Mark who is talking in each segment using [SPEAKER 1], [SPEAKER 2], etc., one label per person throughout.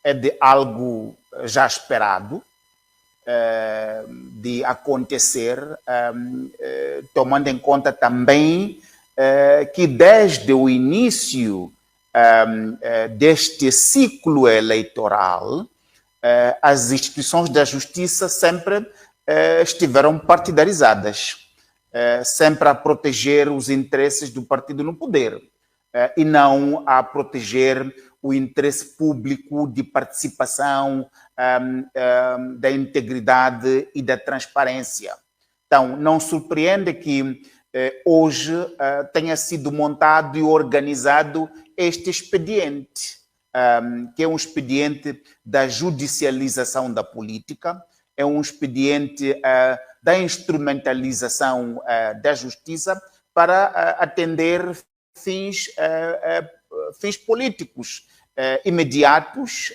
[SPEAKER 1] é de algo já esperado de acontecer, tomando em conta também que desde o início deste ciclo eleitoral, as instituições da justiça sempre estiveram partidarizadas, sempre a proteger os interesses do partido no poder e não a proteger o interesse público de participação, da integridade e da transparência. Então, não surpreende que hoje tenha sido montado e organizado este expediente, que é um expediente da judicialização da política, é um expediente da instrumentalização da justiça para atender fins políticos imediatos,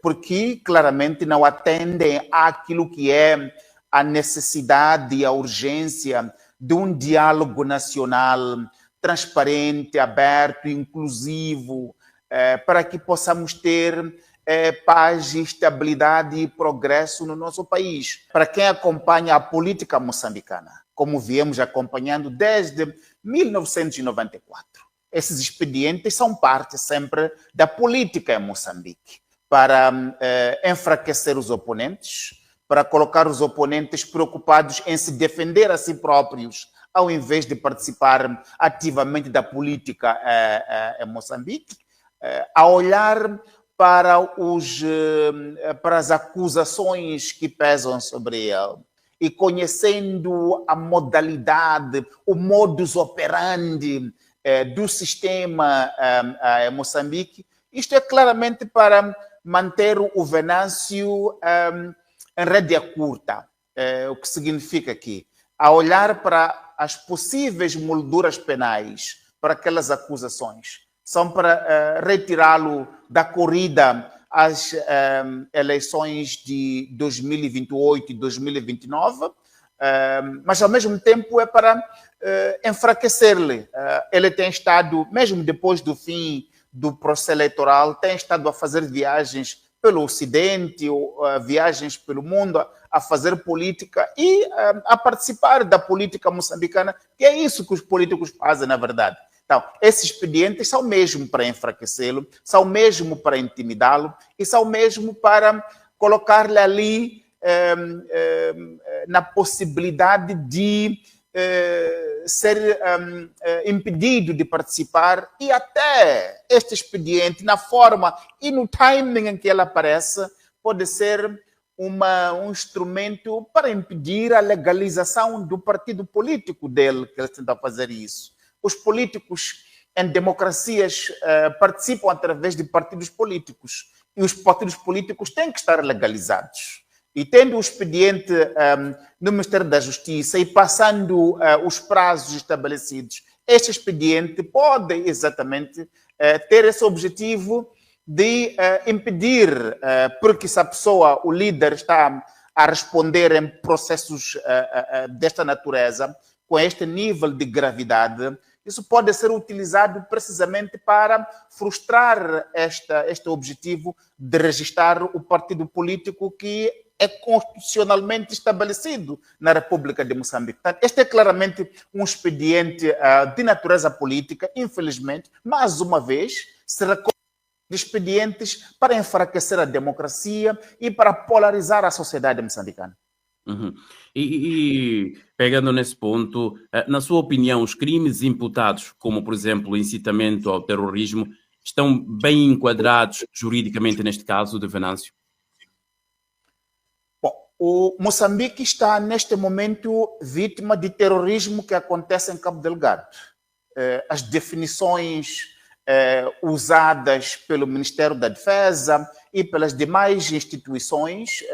[SPEAKER 1] porque claramente não atendem àquilo que é a necessidade e a urgência de um diálogo nacional transparente, aberto, inclusivo, para que possamos ter paz, estabilidade e progresso no nosso país. Para quem acompanha a política moçambicana, como viemos acompanhando desde 1994, esses expedientes são parte sempre da política em Moçambique, para enfraquecer os oponentes, para colocar os oponentes preocupados em se defender a si próprios, ao invés de participar ativamente da política em Moçambique, a olhar para as acusações que pesam sobre ele e conhecendo a modalidade, o modus operandi do sistema em Moçambique. Isto é claramente para manter o Venâncio em rédea curta, o que significa que, a olhar para as possíveis molduras penais para aquelas acusações, são para retirá-lo da corrida às eleições de 2028 e 2029, mas ao mesmo tempo é para enfraquecer-lhe. Ele tem estado, mesmo depois do fim do processo eleitoral, tem estado a fazer viagens pelo Ocidente, viagens pelo mundo, a fazer política e a participar da política moçambicana, que é isso que os políticos fazem, na verdade. Então, esses expedientes são mesmo para enfraquecê-lo, são mesmo para intimidá-lo e são mesmo para colocar-lhe ali na possibilidade de ser impedido de participar, e até este expediente, na forma e no timing em que ele aparece, pode ser um instrumento para impedir a legalização do partido político dele, que ele tenta fazer isso. Os políticos em democracias participam através de partidos políticos, e os partidos políticos têm que estar legalizados. E tendo o expediente no Ministério da Justiça e passando os prazos estabelecidos, este expediente pode exatamente ter esse objetivo de impedir, porque se a pessoa, o líder, está a responder em processos desta natureza, com este nível de gravidade, isso pode ser utilizado precisamente para frustrar este objetivo de registrar o partido político que é constitucionalmente estabelecido na República de Moçambique. Portanto, este é claramente um expediente de natureza política, infelizmente, mais uma vez, se recorre de expedientes para enfraquecer a democracia e para polarizar a sociedade moçambicana.
[SPEAKER 2] Uhum. E pegando nesse ponto, na sua opinião, os crimes imputados, como por exemplo o incitamento ao terrorismo, estão bem enquadrados juridicamente neste caso de Venâncio?
[SPEAKER 1] Bom, o Moçambique está neste momento vítima de terrorismo que acontece em Cabo Delgado. As definições usadas pelo Ministério da Defesa e pelas demais instituições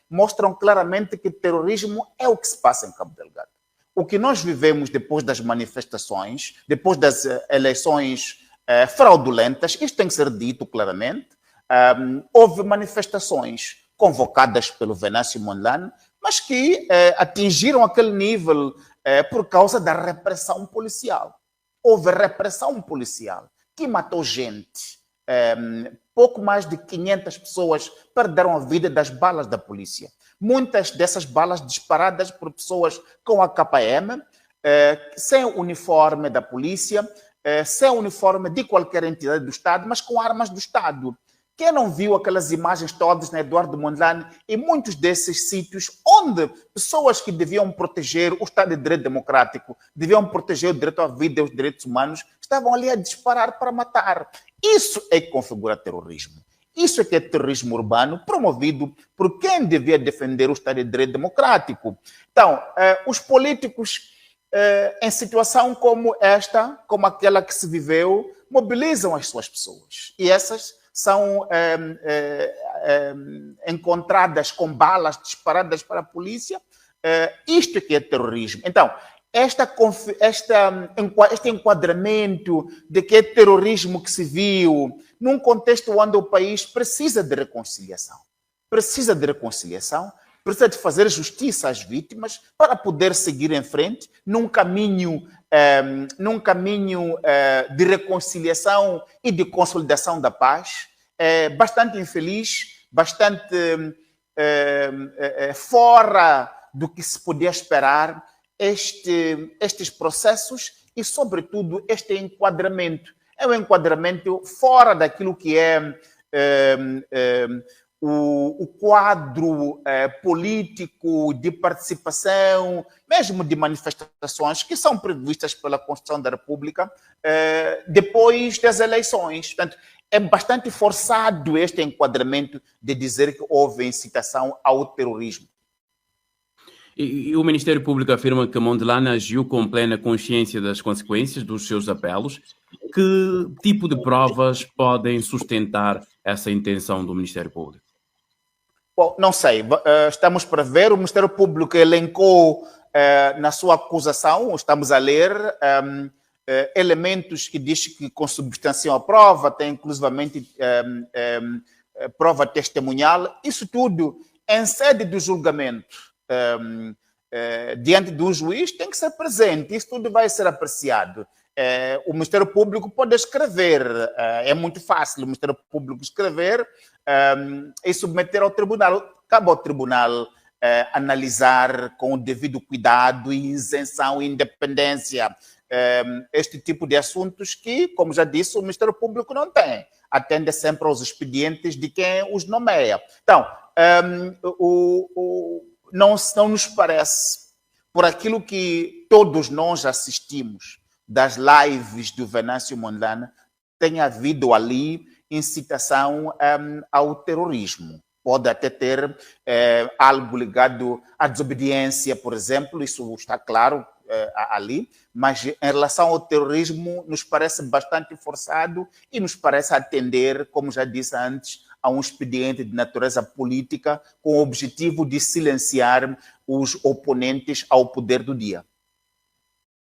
[SPEAKER 1] mostram claramente que terrorismo é o que se passa em Cabo Delgado. O que nós vivemos depois das manifestações, depois das eleições fraudulentas, isto tem que ser dito claramente, houve manifestações convocadas pelo Venâncio Mondlane, mas que atingiram aquele nível por causa da repressão policial. Houve repressão policial que matou gente, pouco mais de 500 pessoas perderam a vida das balas da polícia. Muitas dessas balas disparadas por pessoas com a KM, sem uniforme da polícia, sem uniforme de qualquer entidade do Estado, mas com armas do Estado. Quem não viu aquelas imagens todas na Eduardo Mondlane e muitos desses sítios onde pessoas que deviam proteger o Estado de Direito Democrático, deviam proteger o direito à vida e os direitos humanos, estavam ali a disparar para matar. Isso é que configura terrorismo. Isso é que é terrorismo urbano promovido por quem devia defender o Estado de Direito Democrático. Então, os políticos em situação como esta, como aquela que se viveu, mobilizam as suas pessoas. E essas são encontradas com balas disparadas para a polícia. Isto é que é terrorismo. Então, este enquadramento de que é terrorismo que se viu num contexto onde o país precisa de reconciliação. Precisa de reconciliação, precisa de fazer justiça às vítimas para poder seguir em frente num caminho de reconciliação e de consolidação da paz. Bastante infeliz, bastante fora do que se podia esperar estes processos e, sobretudo, este enquadramento. É um enquadramento fora daquilo que é o quadro político de participação, mesmo de manifestações que são previstas pela Constituição da República depois das eleições. Portanto, é bastante forçado este enquadramento de dizer que houve incitação ao terrorismo.
[SPEAKER 2] E o Ministério Público afirma que Mondlane agiu com plena consciência das consequências dos seus apelos. Que tipo de provas podem sustentar essa intenção do Ministério Público?
[SPEAKER 1] Bom, não sei, estamos para ver. O Ministério Público elencou na sua acusação, estamos a ler, elementos que diz que consubstanciam a prova, tem inclusivamente prova testemunhal. Isso tudo em sede do julgamento. Diante do juiz tem que ser presente, isso tudo vai ser apreciado. O Ministério Público pode escrever, é muito fácil o Ministério Público escrever e submeter ao tribunal. Cabe ao tribunal analisar com o devido cuidado e isenção e independência este tipo de assuntos que, como já disse, o Ministério Público não tem. Atende sempre aos expedientes de quem os nomeia. Então, não nos parece, por aquilo que todos nós assistimos das lives do Venâncio Mondlane, tenha havido ali incitação ao terrorismo. Pode até ter algo ligado à desobediência, por exemplo, isso está claro ali, mas em relação ao terrorismo nos parece bastante forçado e nos parece atender, como já disse antes, a um expediente de natureza política com o objetivo de silenciar os oponentes ao poder do dia.